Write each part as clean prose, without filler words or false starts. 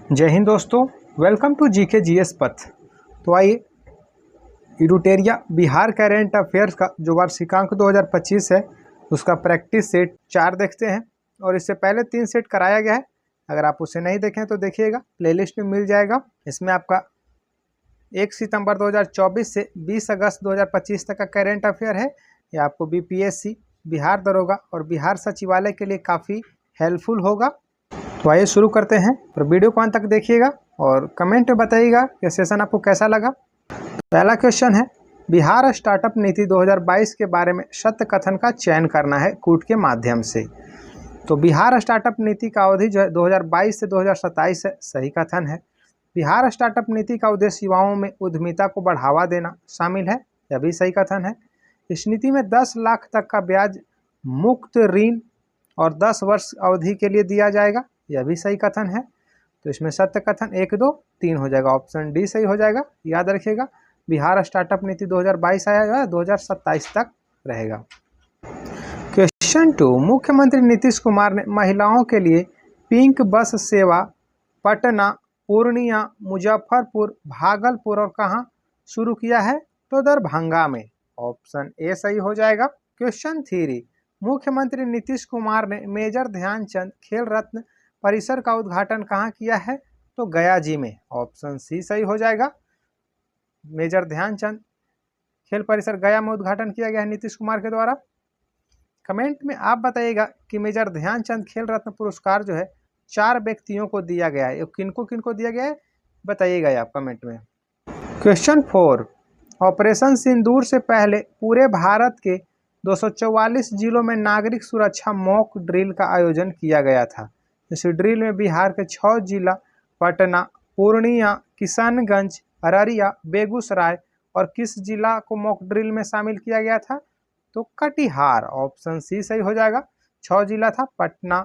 जय हिंद दोस्तों, welcome to GK GS पथ। तो आइए इडुटेरिया बिहार करेंट अफेयर्स का जो वार्षिकांक 2025 है उसका प्रैक्टिस सेट 4 देखते हैं। और इससे पहले 3 सेट कराया गया है, अगर आप उसे नहीं देखें तो देखिएगा, प्लेलिस्ट में मिल जाएगा। इसमें आपका 1 सितंबर 2024 से 20 अगस्त 2025 तक का करेंट अफेयर है। यह आपको बीपीएससी, बिहार दरोगा और बिहार सचिवालय के लिए काफ़ी हेल्पफुल होगा। तो आइए शुरू करते हैं, और वीडियो को अंत तक देखिएगा और कमेंट में बताइएगा कि सेशन आपको कैसा लगा। पहला क्वेश्चन है, बिहार स्टार्टअप नीति 2022 के बारे में सत्य कथन का चयन करना है कूट के माध्यम से। तो बिहार स्टार्टअप नीति का अवधि जो है 2022 से 2027 है, सही कथन है। बिहार स्टार्टअप नीति का उद्देश्य युवाओं में उद्यमिता को बढ़ावा देना शामिल है, यह भी सही कथन है। इस नीति में 10 लाख तक का ब्याज मुक्त ऋण और 10 वर्ष अवधि के लिए दिया जाएगा, यह भी सही कथन है। तो इसमें सत्य कथन 1, 2, 3 हो जाएगा, ऑप्शन डी सही हो जाएगा। याद रखिएगा, बिहार स्टार्टअप नीति 2022 आया है, 2027 तक रहेगा। क्वेश्चन 2, मुख्यमंत्री नीतीश कुमार ने महिलाओं के लिए पिंक बस सेवा पटना, पूर्णिया, मुजफ्फरपुर, भागलपुर और कहाँ शुरू किया है? तो दरभंगा में, ऑप्शन ए सही हो जाएगा। क्वेश्चन 3, मुख्यमंत्री नीतीश कुमार ने मेजर ध्यानचंद खेल रत्न परिसर का उद्घाटन कहाँ किया है? तो गया जी में, ऑप्शन सी सही हो जाएगा। मेजर ध्यानचंद खेल परिसर गया में उद्घाटन किया गया है नीतीश कुमार के द्वारा। कमेंट में आप बताइएगा कि मेजर ध्यानचंद खेल रत्न पुरस्कार जो है 4 व्यक्तियों को दिया गया है, किनको किनको दिया गया है बताइएगा आप कमेंट में। क्वेश्चन 4, ऑपरेशन सिंदूर से पहले पूरे भारत के 244 जिलों में नागरिक सुरक्षा मॉक ड्रिल का आयोजन किया गया था। इस ड्रिल में बिहार के 6 जिला पटना, पूर्णिया, किशनगंज, अररिया, बेगूसराय और किस जिला को मॉक ड्रिल में शामिल किया गया था? तो कटिहार, ऑप्शन सी सही हो जाएगा। 6 जिला था, पटना,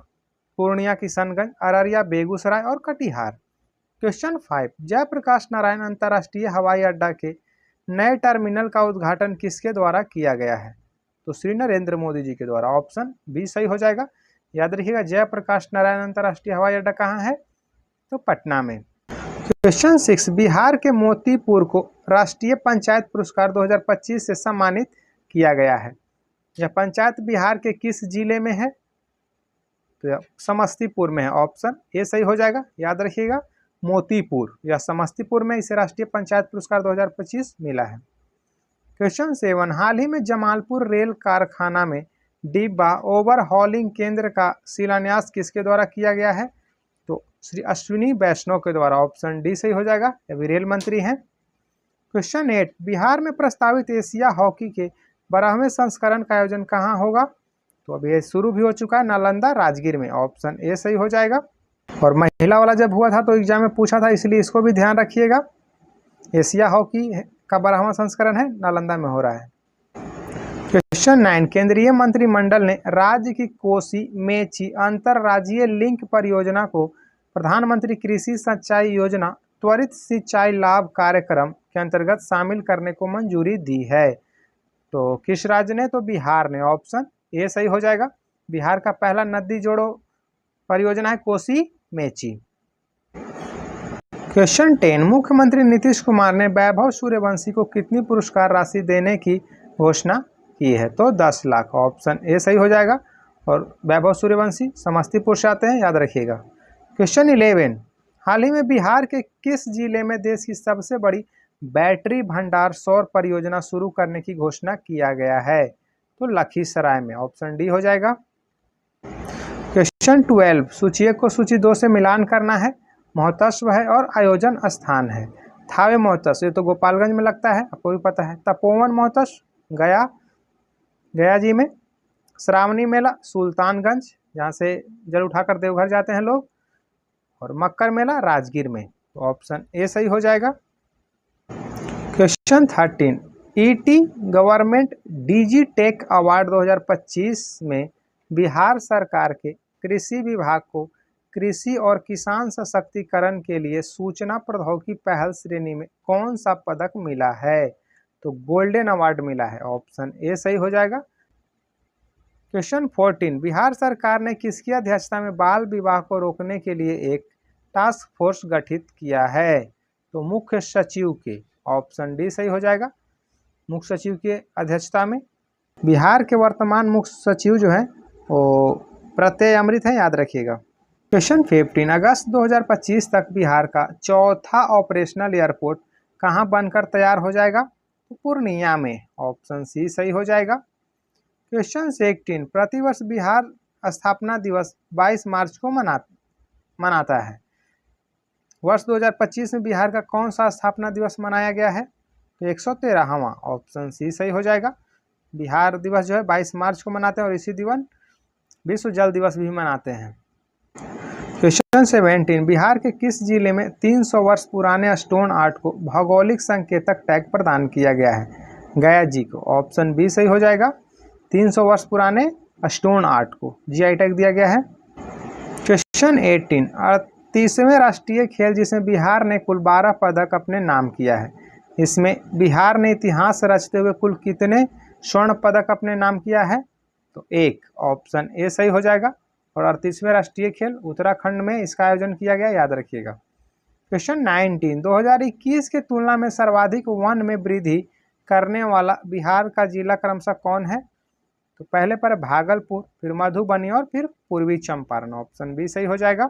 पूर्णिया, किशनगंज, अररिया, बेगूसराय और कटिहार। क्वेश्चन 5, जयप्रकाश नारायण अंतर्राष्ट्रीय हवाई अड्डा के नए टर्मिनल का उद्घाटन किसके द्वारा किया गया है? तो श्री नरेंद्र मोदी जी के द्वारा, ऑप्शन बी सही हो जाएगा। याद रखिएगा, जयप्रकाश नारायण अंतर्राष्ट्रीय हवाई अड्डा कहाँ है? तो पटना में। क्वेश्चन 6, बिहार के मोतीपुर को राष्ट्रीय पंचायत पुरस्कार 2025 से सम्मानित किया गया है। यह पंचायत बिहार के किस जिले में है? तो समस्तीपुर में है, ऑप्शन ए सही हो जाएगा। याद रखिएगा, मोतीपुर या समस्तीपुर में इसे राष्ट्रीय पंचायत पुरस्कार 2025 मिला है। क्वेश्चन 7, हाल ही में जमालपुर रेल कारखाना में डिब्बा ओवरहॉलिंग केंद्र का शिलान्यास किसके द्वारा किया गया है? तो श्री अश्विनी वैष्णव के द्वारा, ऑप्शन डी सही हो जाएगा, अभी रेल मंत्री हैं। क्वेश्चन 8, बिहार में प्रस्तावित एशिया हॉकी के 12वें संस्करण का आयोजन कहाँ होगा? तो अभी ये शुरू भी हो चुका है, नालंदा राजगीर में, ऑप्शन ए सही हो जाएगा। और महिला वाला जब हुआ था तो एग्जाम में पूछा था, इसलिए इसको भी ध्यान रखिएगा। एशिया हॉकी का 12वां संस्करण है, नालंदा में हो रहा है। क्वेश्चन 9, केंद्रीय मंत्रिमंडल ने राज्य की कोसी मेची अंतरराज्यीय लिंक परियोजना को प्रधानमंत्री कृषि सिंचाई योजना त्वरित सिंचाई लाभ कार्यक्रम के अंतर्गत शामिल करने को मंजूरी दी है। तो किस राज्य ने? तो बिहार ने, ऑप्शन ए सही हो जाएगा। बिहार का पहला नदी जोड़ो परियोजना है कोसी मेची। क्वेश्चन 10, मुख्यमंत्री नीतीश कुमार ने वैभव सूर्यवंशी को कितनी पुरस्कार राशि देने की घोषणा की है? तो 10 लाख, ऑप्शन ए सही हो जाएगा। और वैभव सूर्यवंशी समस्तीपुर से आते हैं, याद रखिएगा। क्वेश्चन 11, हाल ही में बिहार के किस जिले में देश की सबसे बड़ी बैटरी भंडार सौर परियोजना शुरू करने की घोषणा किया गया है? तो लखीसराय में, ऑप्शन डी हो जाएगा। क्वेश्चन 12, सूचीक को सूची 2 से मिलान करना है, महोत्सव है और आयोजन स्थान है। थावे महोत्सव ये तो गोपालगंज में लगता है, आपको भी पता है। तपोवन महोत्सव गया जी में। श्रावणी मेला सुल्तानगंज, जहाँ से जल उठाकर देवघर जाते हैं लोग। और मक्कर मेला राजगीर में, तो ऑप्शन ए सही हो जाएगा। Question 13, ET government Digitek award 2025 में बिहार सरकार के कृषि विभाग को कृषि और किसान सशक्तिकरण के लिए सूचना प्रौद्योगिकी पहल श्रेणी में कौन सा पदक मिला है? तो गोल्डन अवार्ड मिला है, ऑप्शन ए सही हो जाएगा। क्वेश्चन 14, बिहार सरकार ने किसकी अध्यक्षता में बाल विवाह को रोकने के लिए एक टास्क फोर्स गठित किया है? तो मुख्य सचिव के, ऑप्शन डी सही हो जाएगा, मुख्य सचिव की अध्यक्षता में। बिहार के वर्तमान मुख्य सचिव जो है वो प्रत्यय अमृत है, याद रखिएगा। क्वेश्चन 15, अगस्त 2025 तक बिहार का चौथा ऑपरेशनल एयरपोर्ट कहां बनकर तैयार हो जाएगा? तो पूर्णिया में, ऑप्शन सी सही हो जाएगा। क्वेश्चन 16, प्रतिवर्ष बिहार स्थापना दिवस 22 मार्च को मनाता है। वर्ष 2025 में बिहार का कौन सा स्थापना दिवस मनाया गया है? तो 113वां, ऑप्शन सी सही हो जाएगा। बिहार दिवस जो है 22 मार्च को मनाते हैं और इसी दिन विश्व जल दिवस भी मनाते हैं। क्वेश्चन 17, बिहार के किस जिले में 300 वर्ष पुराने स्टोन आर्ट को भौगोलिक संकेतक टैग प्रदान किया गया है? गया जी को, ऑप्शन बी सही हो जाएगा। 300 वर्ष पुराने स्टोन आर्ट को जीआई टैग दिया गया है। क्वेश्चन 18, 38वें राष्ट्रीय खेल जिसमें बिहार ने कुल 12 पदक अपने नाम किया है, इसमें बिहार ने इतिहास रचते हुए कुल कितने स्वर्ण पदक अपने नाम किया है? तो 1, ऑप्शन ए सही हो जाएगा। और 38वें राष्ट्रीय खेल उत्तराखंड में इसका आयोजन किया गया, याद रखिएगा। क्वेश्चन 19, 2021 के तुलना में सर्वाधिक वन में वृद्धि करने वाला बिहार का जिला क्रमशः कौन है? तो पहले पर भागलपुर, फिर मधुबनी और फिर पूर्वी चंपारण, ऑप्शन बी सही हो जाएगा।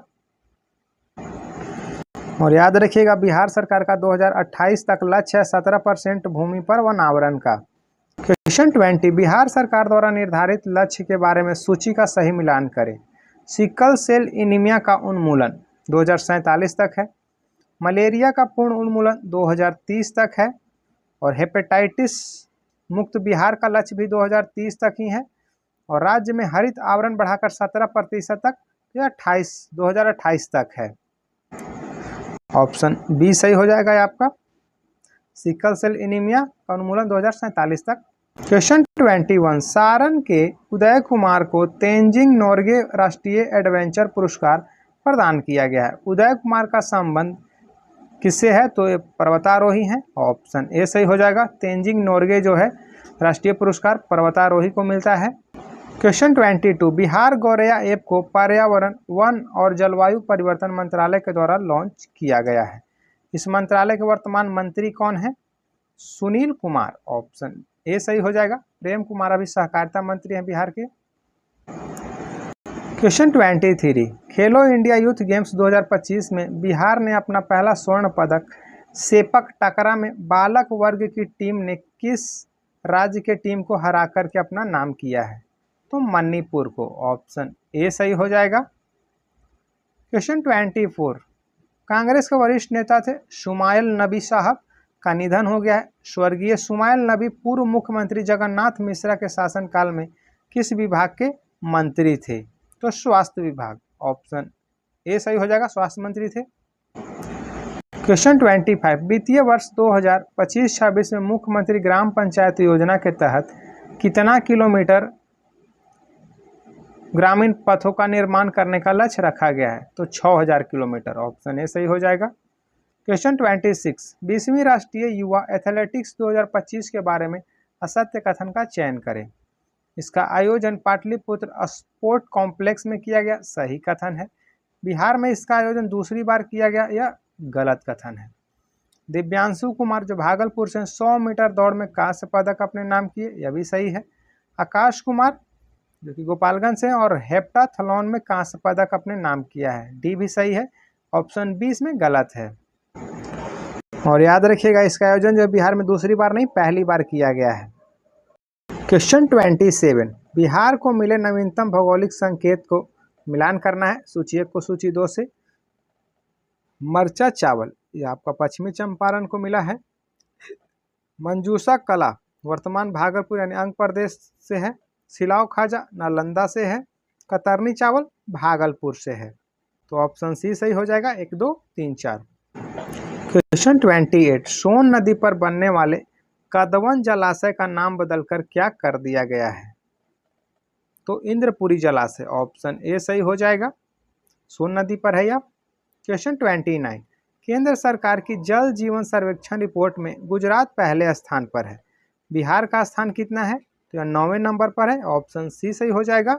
और याद रखिएगा बिहार सरकार का 2028 तक लक्ष्य है 17% भूमि पर वन आवरण का। क्वेश्चन 20, बिहार सरकार द्वारा निर्धारित लक्ष्य के बारे में सूची का सही मिलान करें। सिकल सेल एनीमिया का उन्मूलन 2047 तक है, मलेरिया का पूर्ण उन्मूलन 2030 तक है, और हेपेटाइटिस मुक्त बिहार का लक्ष्य भी 2030 तक ही है, और राज्य में हरित आवरण बढ़ाकर 17% तक या 2028 तक है। ऑप्शन बी सही हो जाएगा आपका, सिकल सेल एनीमिया का उन्मूलन 2047 तक। क्वेश्चन 21, सारण के उदय कुमार को तेंजिंग नोर्गे राष्ट्रीय एडवेंचर पुरस्कार प्रदान किया गया है। उदय कुमार का संबंध किससे है? तो ये पर्वतारोही हैं, ऑप्शन ए सही हो जाएगा। तेंजिंग नोर्गे जो है राष्ट्रीय पुरस्कार पर्वतारोही को मिलता है। क्वेश्चन 22, बिहार गौरैया ऐप को पर्यावरण, वन और जलवायु परिवर्तन मंत्रालय के द्वारा लॉन्च किया गया है। इस मंत्रालय के वर्तमान मंत्री कौन है? सुनील कुमार, ऑप्शन ए सही हो जाएगा। प्रेम कुमार अभी सहकारिता मंत्री हैं बिहार के। क्वेश्चन 23, खेलो इंडिया यूथ गेम्स 2025 में बिहार ने अपना पहला स्वर्ण पदक सेपक टकरा में बालक वर्ग की टीम ने किस राज्य के टीम को हरा करके अपना नाम किया है? तो मणिपुर को, ऑप्शन ए सही हो जाएगा। क्वेश्चन 24, कांग्रेस के वरिष्ठ नेता थे शुमाइल नबी साहब का निधन हो गया है। स्वर्गीय शुमाइल नबी पूर्व मुख्यमंत्री जगन्नाथ मिश्रा के शासनकाल में किस विभाग के मंत्री थे? तो स्वास्थ्य विभाग, ऑप्शन ए सही हो जाएगा, स्वास्थ्य मंत्री थे। क्वेश्चन 25, वित्तीय वर्ष 2025-26 में मुख्यमंत्री ग्राम पंचायत योजना के तहत कितना किलोमीटर ग्रामीण पथों का निर्माण करने का लक्ष्य रखा गया है? तो 6000 किलोमीटर, ऑप्शन ए सही हो जाएगा। क्वेश्चन 26, 20वीं राष्ट्रीय युवा एथलेटिक्स 2025 के बारे में असत्य कथन का चयन करें। इसका आयोजन पाटलिपुत्र स्पोर्ट कॉम्प्लेक्स में किया गया, सही कथन है। बिहार में इसका आयोजन दूसरी बार किया गया, यह गलत कथन है। दिव्यांशु कुमार जो भागलपुर से 100 मीटर दौड़ में कांस्य पदक अपने नाम किए, यह भी सही है। आकाश कुमार जो कि गोपालगंज से और हेप्टाथलॉन में कांस्य पदक अपने नाम किया है, डी भी सही है। ऑप्शन 20 में गलत है। और याद रखिएगा इसका आयोजन जो बिहार में दूसरी बार नहीं पहली बार किया गया है। क्वेश्चन 27, बिहार को मिले नवीनतम भौगोलिक संकेत को मिलान करना है। सूची 1 को सूची 2 से। मरचा चावल ये आपका पश्चिमी चंपारण को मिला है। मंजूषा कला वर्तमान भागलपुर यानी अंग प्रदेश से है। सिलाव खाजा नालंदा से है। कतरनी चावल भागलपुर से है। तो ऑप्शन सी सही हो जाएगा, 1, 2, 3, 4। क्वेश्चन 28, सोन नदी पर बनने वाले कदवन जलाशय का नाम बदलकर क्या कर दिया गया है? तो इंद्रपुरी जलाशय, ऑप्शन ए सही हो जाएगा। सोन नदी पर है यह। क्वेश्चन 29, केंद्र सरकार की जल जीवन सर्वेक्षण रिपोर्ट में गुजरात पहले स्थान पर है। बिहार का स्थान कितना है? तो यह 9वें नंबर पर है, ऑप्शन सी सही हो जाएगा।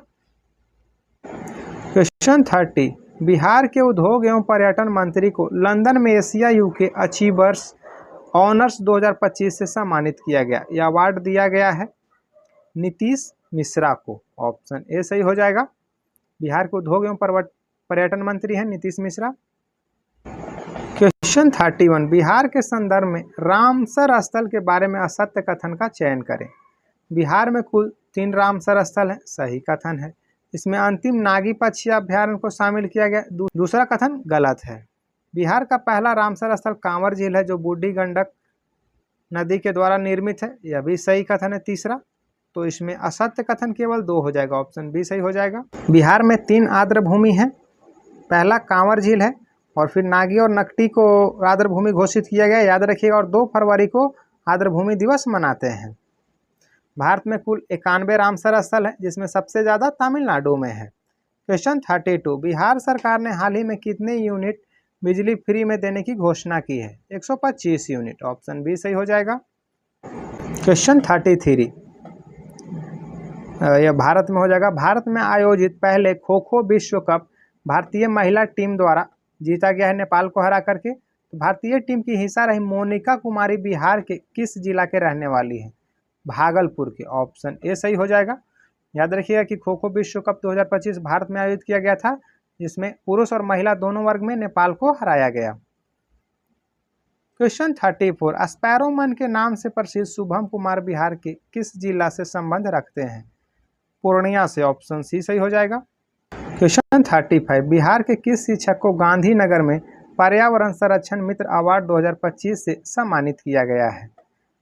क्वेश्चन 30, बिहार के उद्योग एवं पर्यटन मंत्री को लंदन में एशिया यूके अचीवर्स ऑनर्स 2025 से सम्मानित किया गया। यह अवार्ड दिया गया है नीतीश मिश्रा को। ऑप्शन ए सही हो जाएगा। बिहार के उद्योग एवं पर्यटन मंत्री हैं नीतीश मिश्रा। क्वेश्चन 31, बिहार के संदर्भ में रामसर स्थल के बारे में असत्य कथन का चयन करें। बिहार में कुल 3 रामसर स्थल हैं, सही कथन है। इसमें अंतिम नागी पक्षी अभ्यारण्य को शामिल किया गया। दूसरा कथन गलत है। बिहार का पहला रामसर स्थल कांवर झील है जो बूढ़ी गंडक नदी के द्वारा निर्मित है, यह भी सही कथन है तीसरा। तो इसमें असत्य कथन केवल 2 हो जाएगा, ऑप्शन बी सही हो जाएगा। बिहार में 3 आर्द्र भूमि हैं, पहला कांवर झील है और फिर नागी और नकटी को आर्द्र भूमि घोषित किया गया, याद रखिएगा। और 2 फरवरी को आर्द्र भूमि दिवस मनाते हैं। भारत में कुल 91 रामसर स्थल है, जिसमें सबसे ज़्यादा तमिलनाडु में है। क्वेश्चन 32, बिहार सरकार ने हाल ही में कितने यूनिट बिजली फ्री में देने की घोषणा की है? 125 यूनिट, ऑप्शन बी सही हो जाएगा। क्वेश्चन 33, यह भारत में हो जाएगा। भारत में आयोजित पहले खो खो विश्व कप भारतीय महिला टीम द्वारा जीता गया है नेपाल को हरा करके। तो भारतीय टीम की हिस्सा रही मोनिका कुमारी बिहार के किस जिला के रहने वाली है? भागलपुर के, ऑप्शन ए सही हो जाएगा। याद रखिएगा कि खो खो विश्व कप 2025 भारत में आयोजित किया गया था, जिसमें पुरुष और महिला दोनों वर्ग में नेपाल को हराया गया। क्वेश्चन 34, स्पैरोमैन के नाम से प्रसिद्ध शुभम कुमार बिहार के किस जिला से संबंध रखते हैं? पूर्णिया से, ऑप्शन सी सही हो जाएगा। क्वेश्चन 35, बिहार के किस शिक्षक को गांधीनगर में पर्यावरण संरक्षण मित्र अवार्ड 2025 से सम्मानित किया गया है?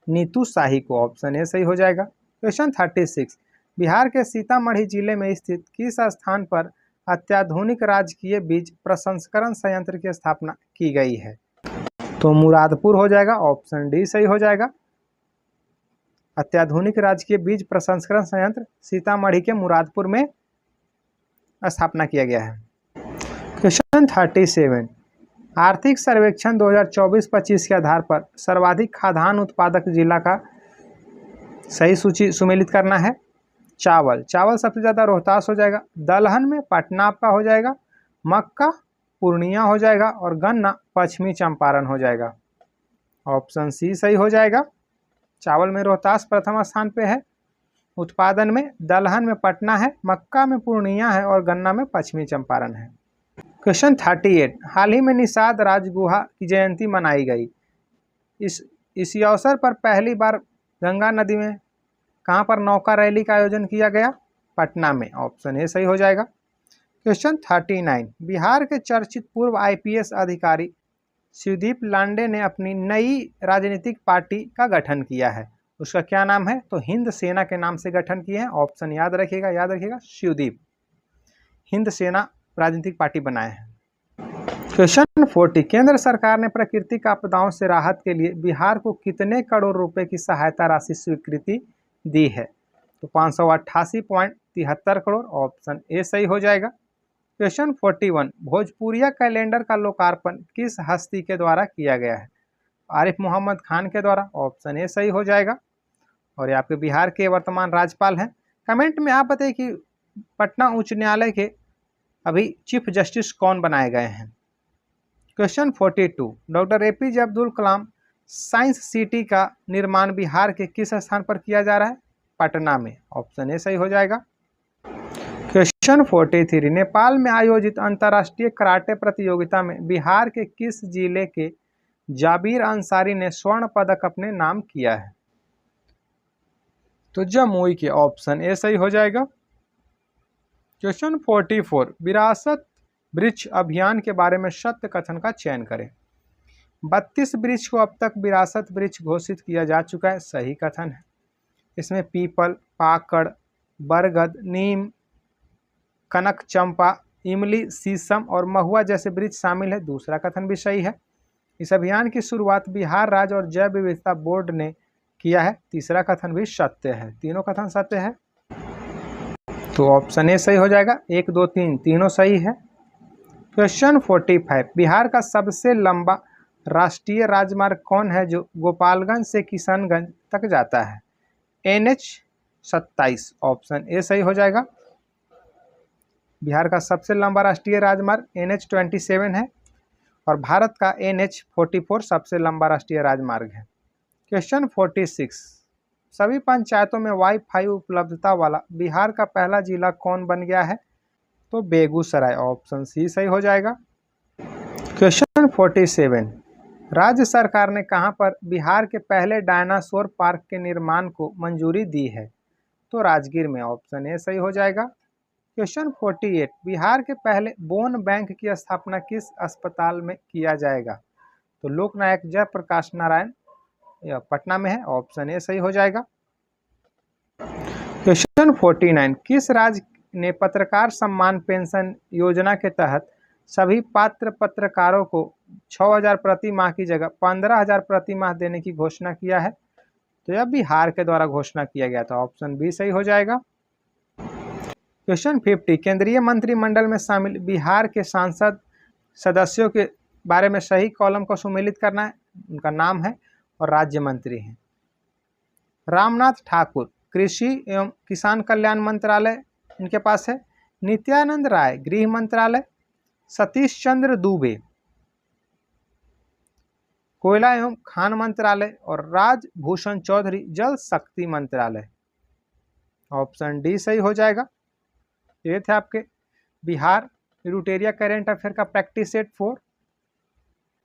नीतू शाही को, ऑप्शन ए सही हो जाएगा। क्वेश्चन 36, बिहार के सीतामढ़ी जिले में स्थित किस स्थान पर अत्याधुनिक राजकीय बीज प्रसंस्करण संयंत्र की स्थापना की गई है? तो मुरादपुर हो जाएगा, ऑप्शन डी सही हो जाएगा। अत्याधुनिक राजकीय बीज प्रसंस्करण संयंत्र सीतामढ़ी के मुरादपुर में स्थापना किया गया है। क्वेश्चन 37, आर्थिक सर्वेक्षण 2024-25 के आधार पर सर्वाधिक खाद्यान्न उत्पादक जिला का सही सूची सुमेलित करना है। चावल सबसे ज़्यादा रोहतास हो जाएगा। दलहन में पटना आपका हो जाएगा। मक्का पूर्णिया हो जाएगा और गन्ना पश्चिमी चंपारण हो जाएगा। ऑप्शन सी सही हो जाएगा। चावल में रोहतास प्रथम स्थान पे है। उत्पादन में दलहन में पटना है, मक्का में पूर्णिया है और गन्ना में पश्चिमी चंपारण है। क्वेश्चन 38, हाल ही में निषाद राजगुहा की जयंती मनाई गई। इसी अवसर पर पहली बार गंगा नदी में कहाँ पर नौका रैली का आयोजन किया गया? पटना में, ऑप्शन ए सही हो जाएगा। क्वेश्चन 39, बिहार के चर्चित पूर्व IPS अधिकारी शिवदीप लांडे ने अपनी नई राजनीतिक पार्टी का गठन किया है, उसका क्या नाम है? तो हिंद सेना के नाम से गठन किए हैं। ऑप्शन याद रखिएगा शिवदीप हिंद सेना राजनीतिक पार्टी बनाए हैं। क्वेश्चन 40, केंद्र सरकार ने प्राकृतिक आपदाओं से राहत के लिए बिहार को कितने करोड़ रुपए की सहायता राशि स्वीकृति दी है? तो 588.73 करोड़, ऑप्शन ए सही हो जाएगा। क्वेश्चन 41, भोजपुरिया कैलेंडर का लोकार्पण किस हस्ती के द्वारा किया गया है? आरिफ मोहम्मद खान के द्वारा, ऑप्शन ए सही हो जाएगा। और ये आपके बिहार के वर्तमान राज्यपाल हैं। कमेंट में आप बताइए कि पटना उच्च न्यायालय के अभी चीफ जस्टिस कौन बनाए गए हैं? Question 42, doctor APJ Abdul Kalam science city का निर्माण बिहार के किस स्थान पर किया जा रहा है? पटना में, ऑप्शन ए सही हो जाएगा। क्वेश्चन 43, नेपाल में आयोजित अंतर्राष्ट्रीय कराटे प्रतियोगिता में बिहार के किस जिले के जाबिर अंसारी ने स्वर्ण पदक अपने नाम किया है? तो जमुई के, ऑप्शन ए सही हो जाएगा। क्वेश्चन 44, विरासत वृक्ष अभियान के बारे में सत्य कथन का चयन करें। 32 वृक्ष को अब तक विरासत वृक्ष घोषित किया जा चुका है, सही कथन है। इसमें पीपल, पाकड़, बरगद, नीम, कनक चंपा, इमली, शीशम और महुआ जैसे वृक्ष शामिल है, दूसरा कथन भी सही है। इस अभियान की शुरुआत बिहार राज्य और जैव विविधता बोर्ड ने किया है, तीसरा कथन भी सत्य है। तीनों कथन सत्य है, तो ऑप्शन ए सही हो जाएगा। 1, 2, 3 तीनों सही है। क्वेश्चन 45, बिहार का सबसे लंबा राष्ट्रीय राजमार्ग कौन है जो गोपालगंज से किशनगंज तक जाता है? NH 27, ऑप्शन ए सही हो जाएगा। बिहार का सबसे लंबा राष्ट्रीय राजमार्ग NH-27 है और भारत का NH-44 सबसे लंबा राष्ट्रीय राजमार्ग है। क्वेश्चन 46, सभी पंचायतों में वाईफाई उपलब्धता वाला बिहार का पहला जिला कौन बन गया है? तो बेगूसराय, ऑप्शन सी सही हो जाएगा। क्वेश्चन 47, राज्य सरकार ने कहां पर बिहार के पहले डायनासोर पार्क के निर्माण को मंजूरी दी है? तो राजगीर में, ऑप्शन ए सही हो जाएगा। क्वेश्चन 48, बिहार के पहले बोन बैंक की स्थापना किस अस्पताल में किया जाएगा? तो लोकनायक जयप्रकाश नारायण यह पटना में है, ऑप्शन ए सही हो जाएगा। क्वेश्चन 49, किस राज्य ने पत्रकार सम्मान पेंशन योजना के तहत सभी पात्र पत्रकारों को 6,000 प्रति माह की जगह 15,000 प्रति माह देने की घोषणा किया है? तो यह बिहार के द्वारा घोषणा किया गया था, ऑप्शन बी सही हो जाएगा। क्वेश्चन 50, केंद्रीय मंत्रिमंडल में शामिल बिहार के सांसद सदस्यों के बारे में सही कॉलम को सुमेलित करना है। उनका नाम है और राज्य मंत्री हैं। रामनाथ ठाकुर, कृषि एवं किसान कल्याण मंत्रालय इनके पास है। नित्यानंद राय, गृह मंत्रालय। सतीश चंद्र दुबे, कोयला एवं खान मंत्रालय। और राजभूषण चौधरी, जल शक्ति मंत्रालय। ऑप्शन डी सही हो जाएगा। ये थे आपके बिहार इडुटेरिया करेंट अफेयर का प्रैक्टिस सेट 4।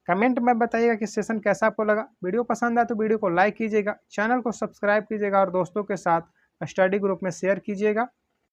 कमेंट में बताइएगा कि सेशन कैसा आपको लगा। वीडियो पसंद आए तो वीडियो को लाइक कीजिएगा, चैनल को सब्सक्राइब कीजिएगा और दोस्तों के साथ स्टडी ग्रुप में शेयर कीजिएगा।